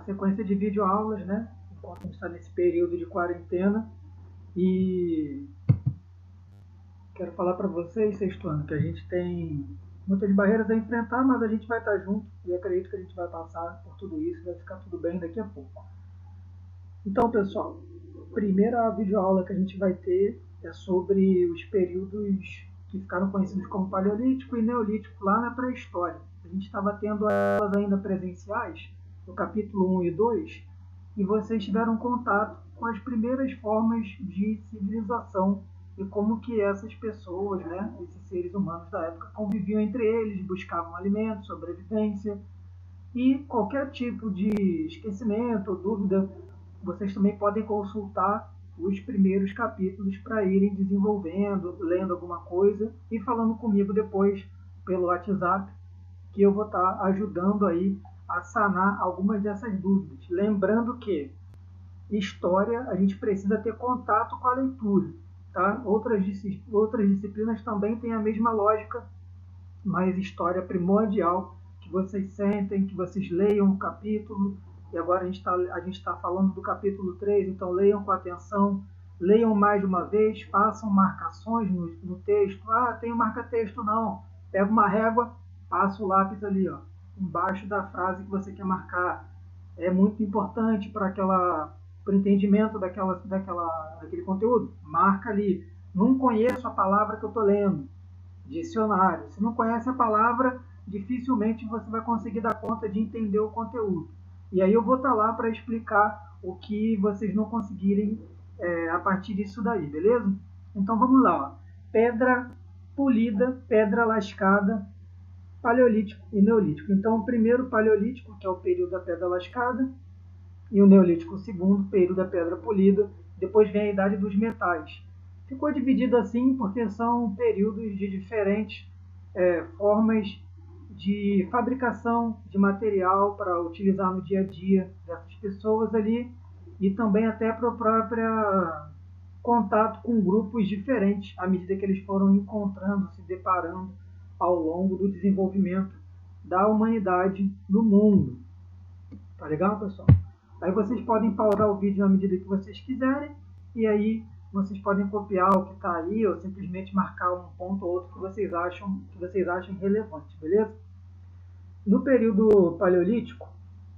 uma sequência de videoaulas, né? Enquanto a gente está nesse período de quarentena. E quero falar para vocês, sexto ano, que a gente tem muitas barreiras a enfrentar, mas a gente vai estar junto e acredito que a gente vai passar por tudo isso, vai ficar tudo bem daqui a pouco. Então, pessoal, a primeira videoaula que a gente vai ter é sobre os períodos que ficaram conhecidos como Paleolítico e Neolítico lá na pré-história. A gente estava tendo aulas ainda presenciais, no capítulo 1 e 2, e vocês tiveram contato com as primeiras formas de civilização e como que essas pessoas, né, esses seres humanos da época, conviviam entre eles, buscavam alimento, sobrevivência, e qualquer tipo de esquecimento ou dúvida, vocês também podem consultar os primeiros capítulos para irem desenvolvendo, lendo alguma coisa e falando comigo depois pelo WhatsApp, que eu vou estar ajudando aí a sanar algumas dessas dúvidas. Lembrando que história a gente precisa ter contato com a leitura, tá? Outras disciplinas também têm a mesma lógica, mas história é primordial que vocês sentem, que vocês leiam o capítulo. E agora a gente tá falando do capítulo 3, então leiam com atenção, leiam mais de uma vez, façam marcações no texto. Ah, tem um marca-texto não. Pega uma régua, passa o lápis ali, ó, embaixo da frase que você quer marcar. É muito importante para o entendimento daquele conteúdo. Marca ali. Não conheço a palavra que eu estou lendo. Dicionário. Se não conhece a palavra, dificilmente você vai conseguir dar conta de entender o conteúdo. E aí eu vou estar lá para explicar o que vocês não conseguirem a partir disso daí, beleza? Então vamos lá. Ó. Pedra polida, pedra lascada, Paleolítico e Neolítico. Então o primeiro Paleolítico, que é o período da pedra lascada, e o Neolítico, o segundo, período da pedra polida. Depois vem a Idade dos Metais. Ficou dividido assim porque são períodos de diferentes formas de fabricação de material para utilizar no dia a dia dessas pessoas ali e também até para o próprio contato com grupos diferentes à medida que eles foram encontrando, se deparando ao longo do desenvolvimento da humanidade no mundo. Tá legal, pessoal? Aí vocês podem pausar o vídeo à medida que vocês quiserem e aí vocês podem copiar o que está aí ou simplesmente marcar um ponto ou outro que vocês achem relevante, beleza? No período paleolítico,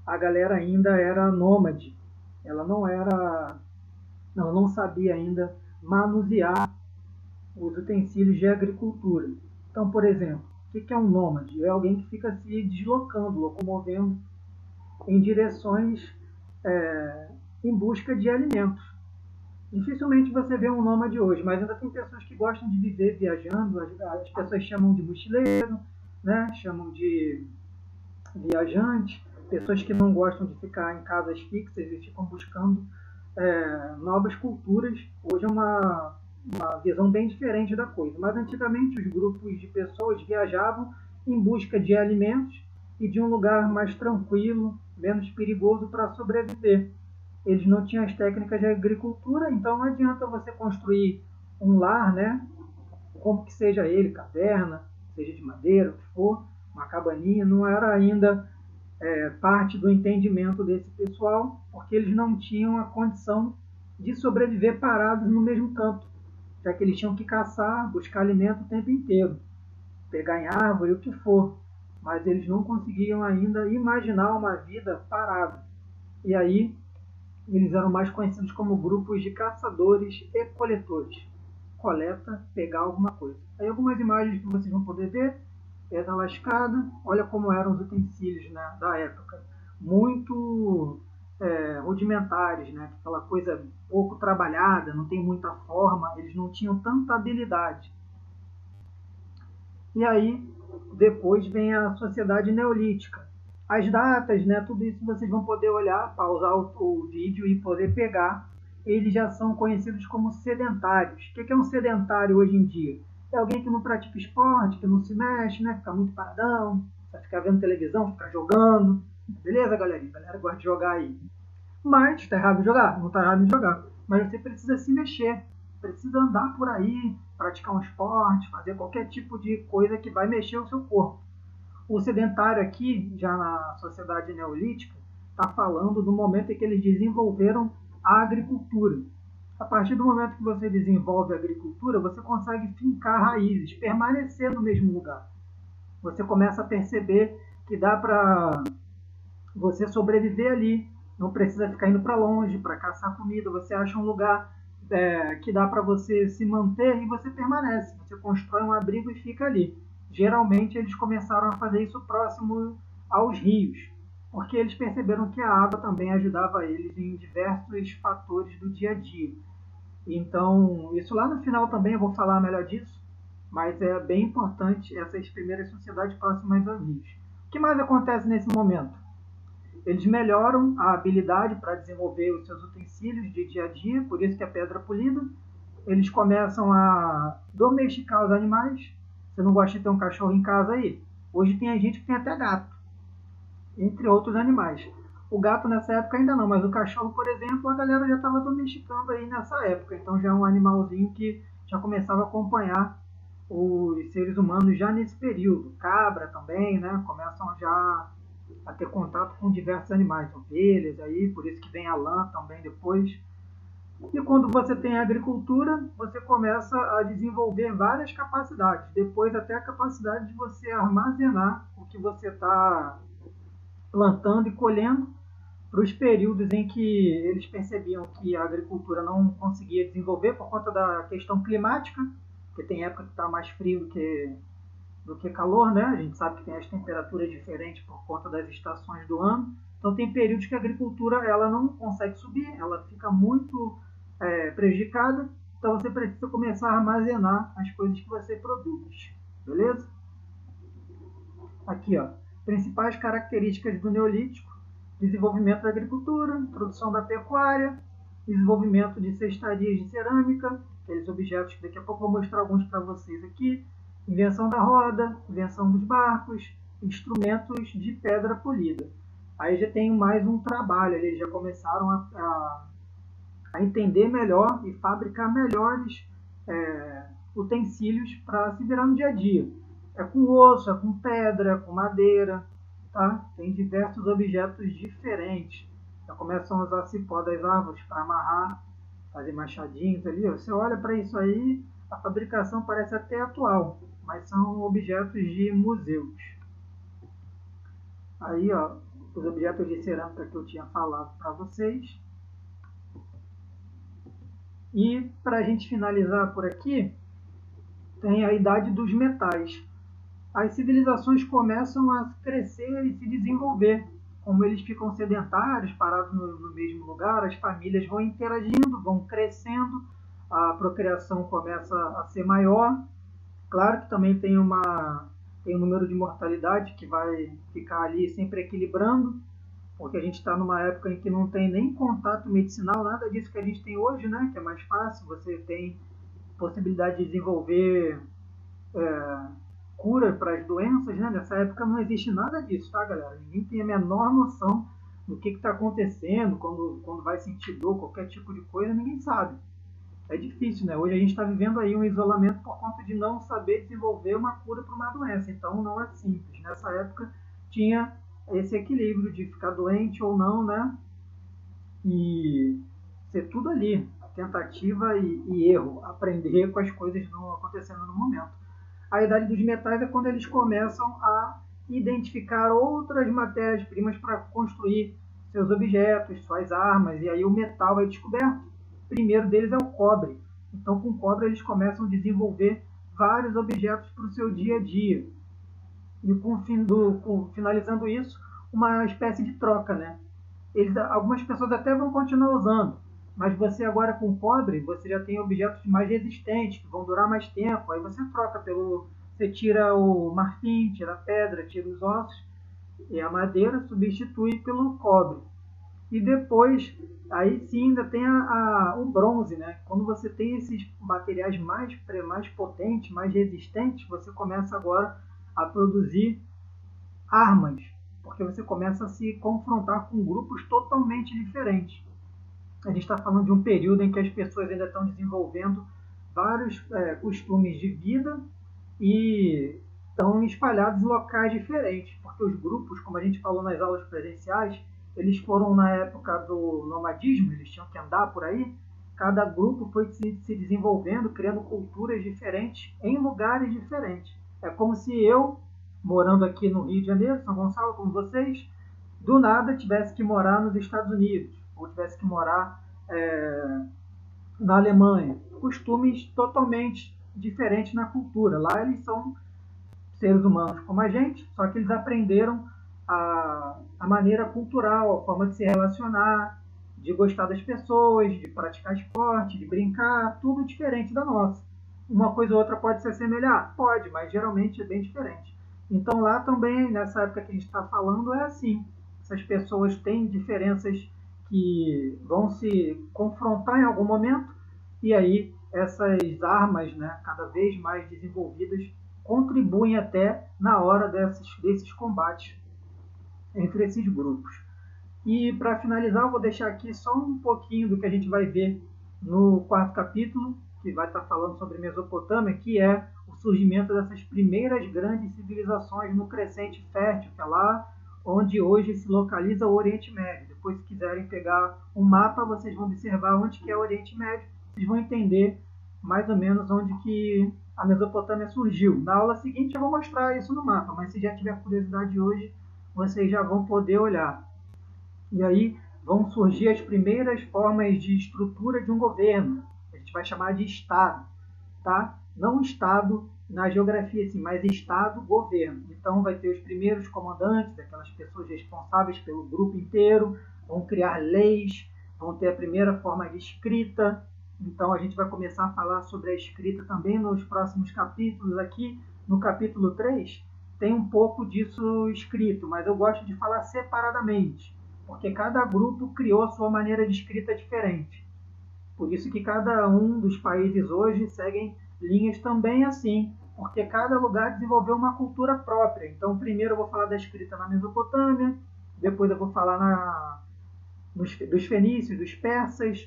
a galera ainda era nômade. Ela não sabia ainda manusear os utensílios de agricultura. Então, por exemplo, o que é um nômade? É alguém que fica se deslocando, locomovendo em direções em busca de alimentos. Dificilmente você vê um nômade hoje, mas ainda tem pessoas que gostam de viver viajando. As pessoas chamam de mochileiro, né? Chamam de viajante, pessoas que não gostam de ficar em casas fixas e ficam buscando novas culturas. Hoje é uma visão bem diferente da coisa, mas antigamente os grupos de pessoas viajavam em busca de alimentos e de um lugar mais tranquilo, menos perigoso para sobreviver. Eles não tinham as técnicas de agricultura, então não adianta você construir um lar, né? Como que seja ele, caverna, seja de madeira, o que for, uma cabaninha, não era ainda parte do entendimento desse pessoal, porque eles não tinham a condição de sobreviver parados no mesmo canto, já que eles tinham que caçar, buscar alimento o tempo inteiro, pegar em árvore, o que for, mas eles não conseguiam ainda imaginar uma vida parada. E aí eles eram mais conhecidos como grupos de caçadores e coletores. Coleta, pegar alguma coisa. Aí algumas imagens que vocês vão poder ver. Pedra lascada, olha como eram os utensílios, né, da época. Muito rudimentares, né, aquela coisa pouco trabalhada, não tem muita forma, eles não tinham tanta habilidade. E aí, depois vem a sociedade neolítica. As datas, né, tudo isso vocês vão poder olhar, pausar o vídeo e poder pegar. Eles já são conhecidos como sedentários. O que é um sedentário hoje em dia? É alguém que não pratica esporte, que não se mexe, né? Fica muito paradão, vai ficar vendo televisão, ficar jogando. Beleza, galerinha? A galera gosta de jogar aí. Mas tá errado de jogar? Não tá errado de jogar. Mas você precisa se mexer, precisa andar por aí, praticar um esporte, fazer qualquer tipo de coisa que vai mexer o seu corpo. O sedentário aqui, já na sociedade neolítica, está falando do momento em que eles desenvolveram a agricultura. A partir do momento que você desenvolve a agricultura, você consegue fincar raízes, permanecer no mesmo lugar. Você começa a perceber que dá para você sobreviver ali, não precisa ficar indo para longe para caçar comida, você acha um lugar que dá para você se manter e você permanece, você constrói um abrigo e fica ali. Geralmente eles começaram a fazer isso próximo aos rios, porque eles perceberam que a água também ajudava eles em diversos fatores do dia a dia. Então, isso lá no final também eu vou falar melhor disso, mas é bem importante essas primeiras sociedades próximas aos rios. O que mais acontece nesse momento? Eles melhoram a habilidade para desenvolver os seus utensílios de dia a dia, por isso que é pedra polida. Eles começam a domesticar os animais. Você não gosta de ter um cachorro em casa aí? Hoje tem gente que tem até gato, entre outros animais. O gato nessa época ainda não, mas o cachorro, por exemplo, a galera já estava domesticando aí nessa época. Então já é um animalzinho que já começava a acompanhar os seres humanos já nesse período. Cabra também, né? Começam já a ter contato com diversos animais, ovelhas aí, por isso que vem a lã também depois. E quando você tem a agricultura, você começa a desenvolver várias capacidades. Depois até a capacidade de você armazenar o que você está plantando e colhendo para os períodos em que eles percebiam que a agricultura não conseguia desenvolver por conta da questão climática, porque tem época que está mais frio do que calor, né? A gente sabe que tem as temperaturas diferentes por conta das estações do ano. Então tem períodos que a agricultura ela não consegue subir, ela fica muito prejudicada. Então você precisa começar a armazenar as coisas que você produz, beleza? Aqui, ó, principais características do Neolítico: desenvolvimento da agricultura, introdução da pecuária, desenvolvimento de cestarias de cerâmica, aqueles objetos que daqui a pouco eu vou mostrar alguns para vocês aqui, invenção da roda, invenção dos barcos, instrumentos de pedra polida. Aí já tem mais um trabalho, eles já começaram a entender melhor e fabricar melhores utensílios para se virar no dia a dia. É com osso, é com pedra, com madeira, tá? Tem diversos objetos diferentes. Já começam a usar cipó das árvores para amarrar, fazer machadinhos ali. Você olha para isso aí, a fabricação parece até atual, mas são objetos de museus. Aí, ó, os objetos de cerâmica que eu tinha falado para vocês. E para a gente finalizar por aqui, tem a idade dos metais. As civilizações começam a crescer e se desenvolver. Como eles ficam sedentários, parados no mesmo lugar, as famílias vão interagindo, vão crescendo, a procriação começa a ser maior. Claro que também tem um número de mortalidade que vai ficar ali sempre equilibrando, porque a gente está numa época em que não tem nem contato medicinal, nada disso que a gente tem hoje, né? Que é mais fácil, você tem possibilidade de desenvolver cura para as doenças, né? Nessa época não existe nada disso, tá, galera? Ninguém tem a menor noção do que está acontecendo, quando vai sentir dor, qualquer tipo de coisa, ninguém sabe. É difícil, né? Hoje a gente está vivendo aí um isolamento por conta de não saber desenvolver uma cura para uma doença, então não é simples. Nessa época tinha esse equilíbrio de ficar doente ou não, né? E ser tudo ali, tentativa e erro, aprender com as coisas não acontecendo no momento. A idade dos metais é quando eles começam a identificar outras matérias-primas para construir seus objetos, suas armas, e aí o metal é descoberto. O primeiro deles é o cobre. Então, com o cobre, eles começam a desenvolver vários objetos para o seu dia a dia. E finalizando isso, uma espécie de troca, né? Algumas pessoas até vão continuar usando, mas você agora com cobre, você já tem objetos mais resistentes, que vão durar mais tempo. Aí você troca você tira o marfim, tira a pedra, tira os ossos, e a madeira substitui pelo cobre. E depois, aí sim, ainda tem o bronze, né? Quando você tem esses materiais mais potentes, mais resistentes, você começa agora a produzir armas, porque você começa a se confrontar com grupos totalmente diferentes. A gente está falando de um período em que as pessoas ainda estão desenvolvendo vários costumes de vida e estão espalhados em locais diferentes, porque os grupos, como a gente falou nas aulas presenciais, eles foram na época do nomadismo, eles tinham que andar por aí. Cada grupo foi se desenvolvendo, criando culturas diferentes em lugares diferentes. É como se eu, morando aqui no Rio de Janeiro, São Gonçalo, como vocês, do nada tivesse que morar nos Estados Unidos, ou tivesse que morar na Alemanha. Costumes totalmente diferentes na cultura. Lá eles são seres humanos como a gente, só que eles aprenderam a maneira cultural, a forma de se relacionar, de gostar das pessoas, de praticar esporte, de brincar, tudo diferente da nossa. Uma coisa ou outra pode se assemelhar? Pode, mas geralmente é bem diferente. Então lá também, nessa época que a gente está falando, é assim. Essas pessoas têm diferenças que vão se confrontar em algum momento, e aí essas armas, né, cada vez mais desenvolvidas, contribuem até na hora desses combates entre esses grupos. E para finalizar, eu vou deixar aqui só um pouquinho do que a gente vai ver no quarto capítulo, que vai estar falando sobre Mesopotâmia, que é o surgimento dessas primeiras grandes civilizações no Crescente Fértil, que é lá onde hoje se localiza o Oriente Médio. Depois, se quiserem pegar um mapa, vocês vão observar onde que é o Oriente Médio, vocês vão entender mais ou menos onde que a Mesopotâmia surgiu. Na aula seguinte eu vou mostrar isso no mapa, mas se já tiver curiosidade hoje, vocês já vão poder olhar. E aí vão surgir as primeiras formas de estrutura de um governo. A gente vai chamar de Estado, tá? Não Estado na geografia, assim, mas Estado-governo. Então vai ter os primeiros comandantes, aquelas pessoas responsáveis pelo grupo inteiro, vão criar leis, vão ter a primeira forma de escrita. Então a gente vai começar a falar sobre a escrita também nos próximos capítulos aqui. No capítulo 3 tem um pouco disso escrito, mas eu gosto de falar separadamente, porque cada grupo criou a sua maneira de escrita diferente. Por isso que cada um dos países hoje seguem linhas também assim, porque cada lugar desenvolveu uma cultura própria. Então, primeiro eu vou falar da escrita na Mesopotâmia, depois eu vou falar dos fenícios, dos persas,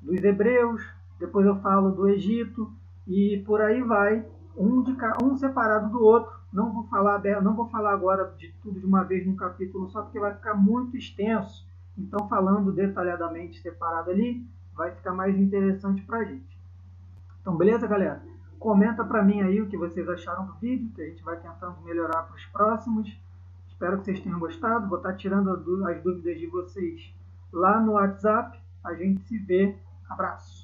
dos hebreus, depois eu falo do Egito e por aí vai, um separado do outro. Não vou falar agora de tudo de uma vez num capítulo só, porque vai ficar muito extenso. Então, falando detalhadamente separado ali, vai ficar mais interessante para a gente. Então, beleza, galera? Comenta para mim aí o que vocês acharam do vídeo, que a gente vai tentando melhorar para os próximos. Espero que vocês tenham gostado. Vou estar tirando as dúvidas de vocês lá no WhatsApp. A gente se vê. Abraço!